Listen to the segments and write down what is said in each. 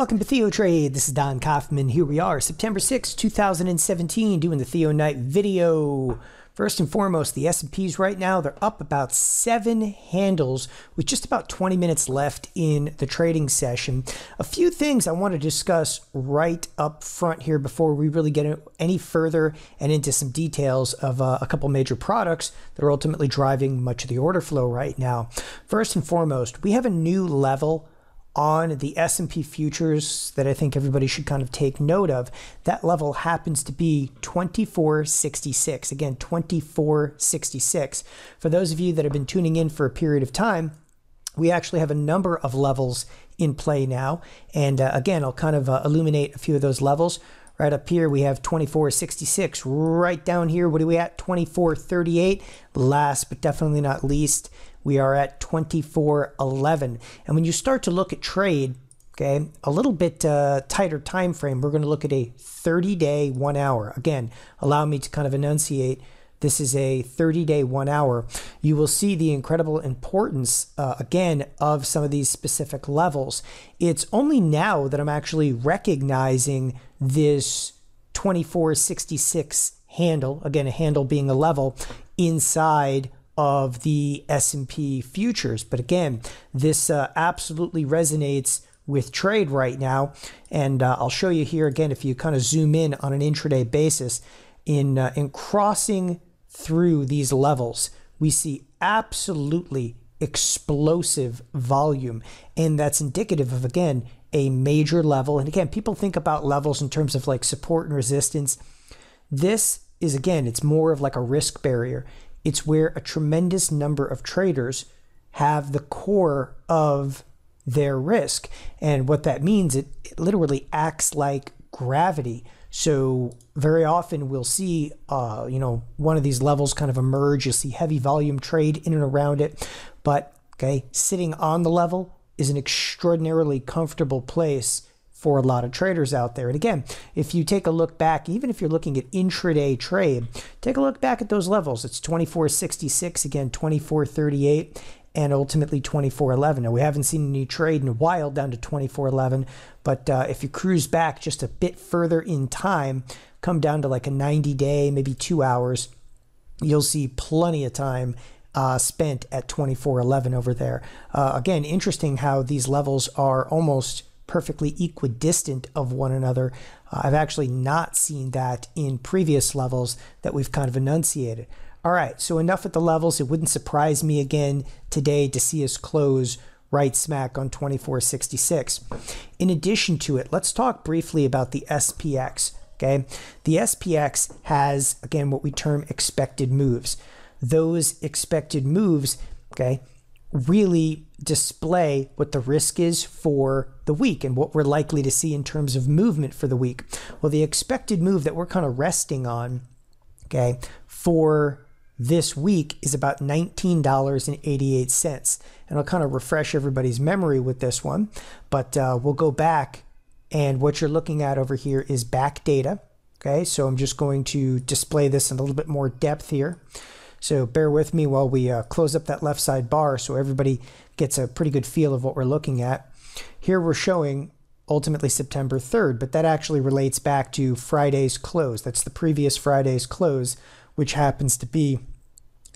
Welcome to TheoTrade. This is Don Kaufman. Here we are, September 6, 2017, doing the Theo Night video. First and foremost, the S&Ps right now, they're up about 7 handles with just about 20 minutes left in the trading session. A few things I want to discuss right up front here before we really get any further and into some details of a couple major products that are ultimately driving much of the order flow right now. First and foremost, we have a new level on the S&P futures that I think everybody should kind of take note of. That level happens to be 2466. Again, 2466. For those of you that have been tuning in for a period of time, we actually have a number of levels in play now. And again, I'll kind of illuminate a few of those levels. Right up here, we have 2466. Right down here, what are we at? 2438. Last but definitely not least, we are at 2411. And when you start to look at trade, okay, a little bit tighter time frame, we're going to look at a 30-day 1 hour. Again, allow me to kind of enunciate. This is a 30-day 1 hour. You will see the incredible importance, again, of some of these specific levels. It's only now that I'm actually recognizing this 2466 handle, again, a handle being a level, inside of the S&P futures. But again, this absolutely resonates with trade right now. And I'll show you here again, if you kind of zoom in on an intraday basis, in crossing through these levels, we see absolutely explosive volume. And that's indicative of, again, a major level. And again, people think about levels in terms of like support and resistance. This is, again, it's more of like a risk barrier. It's where a tremendous number of traders have the core of their risk. And what that means, it literally acts like gravity. So very often we'll see, one of these levels kind of emerge. You'll see heavy volume trade in and around it. But, okay, sitting on the level is an extraordinarily comfortable place for a lot of traders out there. And again, if you take a look back, even if you're looking at intraday trade, take a look back at those levels. It's 2466, again, 2438, and ultimately 2411. Now, we haven't seen any trade in a while down to 2411, but if you cruise back just a bit further in time, come down to like a 90-day, maybe 2 hours, you'll see plenty of time spent at 2411 over there. Again, interesting how these levels are almost perfectly equidistant of one another. I've actually not seen that in previous levels that we've kind of enunciated. All right, so enough at the levels. It wouldn't surprise me again today to see us close right smack on 2466. In addition to it, let's talk briefly about the SPX. Okay, the SPX has, again, what we term expected moves. Those expected moves, okay, really display what the risk is for the week and what we're likely to see in terms of movement for the week. Well, the expected move that we're kind of resting on, okay, for this week is about $19.88. And I'll kind of refresh everybody's memory with this one, but we'll go back, and what you're looking at over here is back data. Okay, so I'm just going to display this in a little bit more depth here. So bear with me while we close up that left side bar so everybody gets a pretty good feel of what we're looking at. Here we're showing ultimately September 3rd, but that actually relates back to Friday's close. That's the previous Friday's close, which happens to be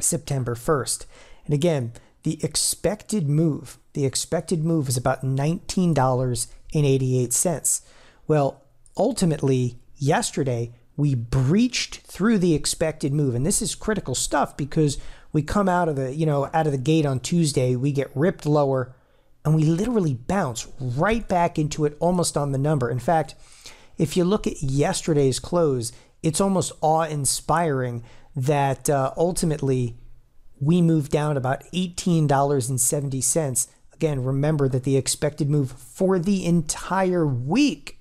September 1st. And again, the expected move is about $19.88. Well, ultimately, yesterday, we breached through the expected move. And this is critical stuff because we come out of the gate on Tuesday, we get ripped lower, and we literally bounce right back into it almost on the number. In fact, if you look at yesterday's close, it's almost awe-inspiring that ultimately we moved down about $18.70. Again, remember that the expected move for the entire week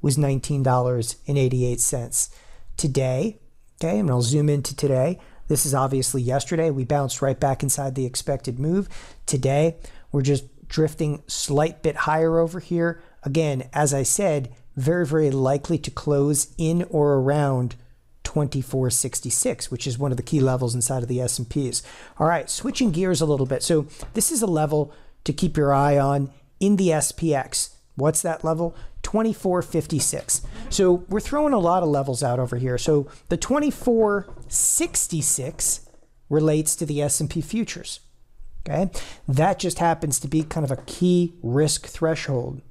was $19.88. Today, okay, and I'll zoom into today. This is obviously yesterday. We bounced right back inside the expected move. Today, we're just drifting slight bit higher over here. Again, as I said, very, very likely to close in or around 2466, which is one of the key levels inside of the S&Ps. All right, switching gears a little bit. So this is a level to keep your eye on in the SPX. What's that level? 24.56. So we're throwing a lot of levels out over here. So the 24.66 relates to the S&P futures. Okay, that just happens to be kind of a key risk threshold.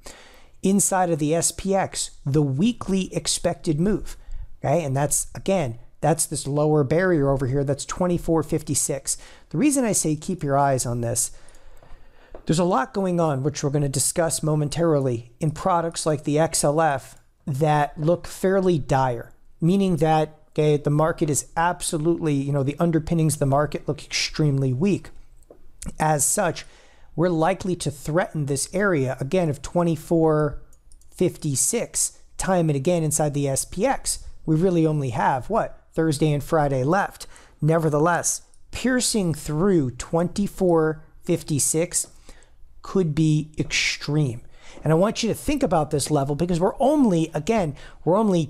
Inside of the SPX, the weekly expected move. Okay, and that's, again, that's this lower barrier over here. That's 24.56. The reason I say keep your eyes on this, there's a lot going on, which we're going to discuss momentarily, in products like the XLF that look fairly dire, meaning that, okay, the market is absolutely, you know, the underpinnings of the market look extremely weak. As such, we're likely to threaten this area, again, of 24.56 time and again inside the SPX. We really only have, what, Thursday and Friday left. Nevertheless, piercing through 24.56 could be extreme. And I want you to think about this level because we're only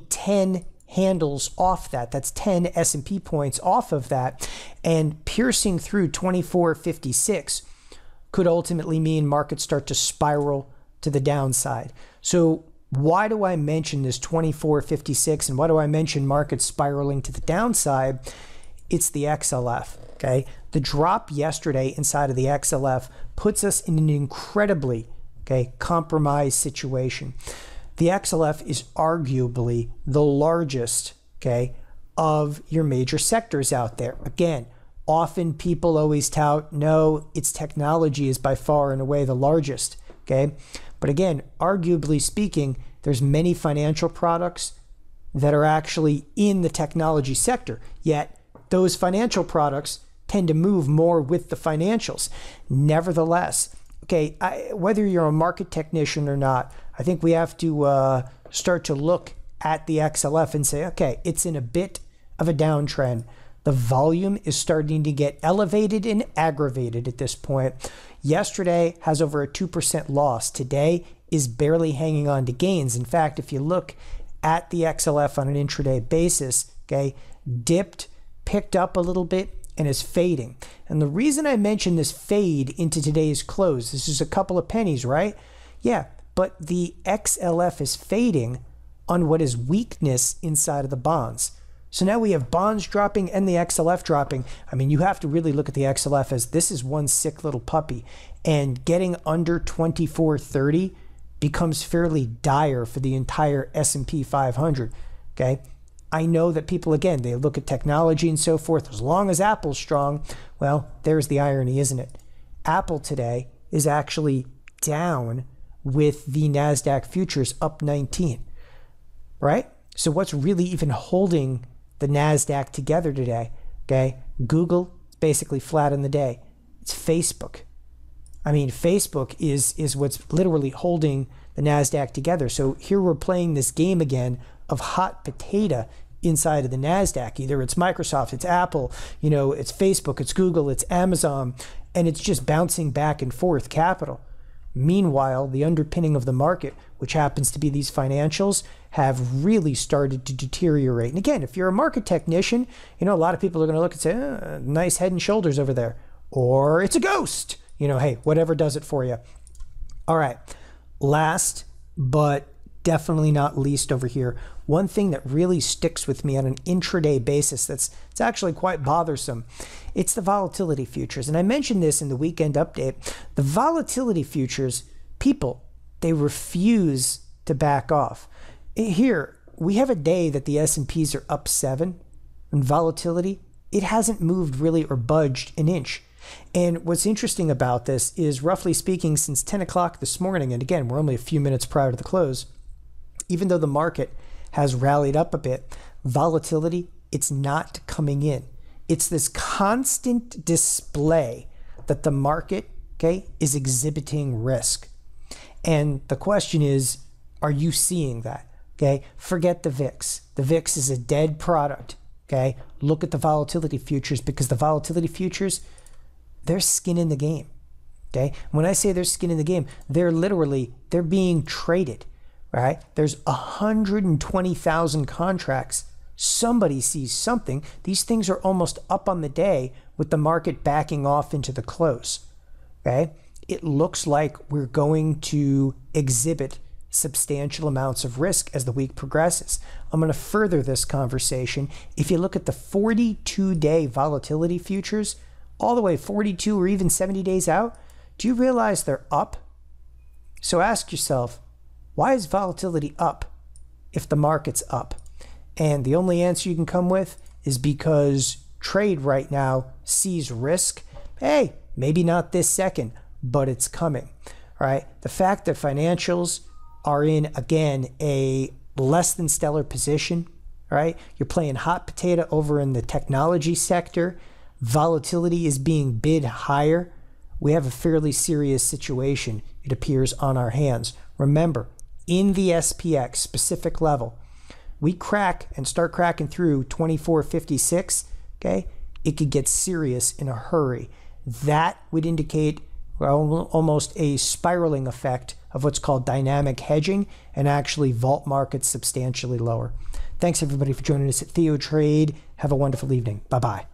10 handles off that. That's 10 S&P points off of that. And piercing through 24.56 could ultimately mean markets start to spiral to the downside. So why do I mention this 24.56 and why do I mention markets spiraling to the downside? It's the XLF, okay? The drop yesterday inside of the XLF puts us in an incredibly, okay, compromised situation. The XLF is arguably the largest, okay, of your major sectors out there. Again, often people always tout, no, its technology is by far and away the largest, okay? But again, arguably speaking, there's many financial products that are actually in the technology sector, yet those financial products tend to move more with the financials. Nevertheless, okay, whether you're a market technician or not, I think we have to start to look at the XLF and say, okay, it's in a bit of a downtrend. The volume is starting to get elevated and aggravated at this point. Yesterday has over a 2% loss. Today is barely hanging on to gains. In fact, if you look at the XLF on an intraday basis, okay, dipped, picked up a little bit, and is fading. And the reason I mention this fade into today's close, this is a couple of pennies, right? Yeah, but the XLF is fading on what is weakness inside of the bonds. So now we have bonds dropping and the XLF dropping. I mean, you have to really look at the XLF as this is one sick little puppy. And getting under 24.30 becomes fairly dire for the entire S&P 500, okay? I know that people, again, they look at technology and so forth. As long as Apple's strong, well, there's the irony, isn't it? Apple today is actually down with the Nasdaq futures up 19, right? So what's really even holding the Nasdaq together today? Okay, Google is basically flat in the day. It's Facebook. I mean, Facebook is what's literally holding the Nasdaq together. So here we're playing this game again of hot potato inside of the Nasdaq. Either it's Microsoft, it's Apple, you know, it's Facebook, it's Google, it's Amazon, and it's just bouncing back and forth capital. Meanwhile, the underpinning of the market, which happens to be these financials, have really started to deteriorate. And again, if you're a market technician, you know, a lot of people are going to look and say, nice head and shoulders over there. Or it's a ghost. You know, hey, whatever does it for you. All right. Last, but definitely not least over here, one thing that really sticks with me on an intraday basis it's actually quite bothersome. It's the volatility futures. And I mentioned this in the weekend update. The volatility futures, people, they refuse to back off. Here, we have a day that the S&Ps are up 7. And volatility, it hasn't moved really or budged an inch. And what's interesting about this is, roughly speaking, since 10 o'clock this morning, and again, we're only a few minutes prior to the close, even though the market has rallied up a bit, volatility, it's not coming in. It's this constant display that the market, okay, is exhibiting risk. And the question is, are you seeing that? Okay, forget the VIX. The VIX is a dead product. Okay, look at the volatility futures, because the volatility futures, they're skin in the game. Okay, when I say they're skin in the game, they're being traded. Right? There's 120,000 contracts. Somebody sees something. These things are almost up on the day with the market backing off into the close. Okay? it looks like we're going to exhibit substantial amounts of risk as the week progresses. I'm going to further this conversation. If you look at the 42-day volatility futures, all the way 42 or even 70 days out, do you realize they're up? So ask yourself, why is volatility up if the market's up? And the only answer you can come with is because trade right now sees risk. Hey, maybe not this second, but it's coming. All right. The fact that financials are in, again, a less than stellar position, right? You're playing hot potato over in the technology sector. Volatility is being bid higher. We have a fairly serious situation, it appears, on our hands. Remember, in the SPX specific level, we crack and start cracking through 2456, okay? It could get serious in a hurry. That would indicate almost a spiraling effect of what's called dynamic hedging and actually vault markets substantially lower. Thanks everybody for joining us at TheoTrade. Have a wonderful evening. Bye-bye.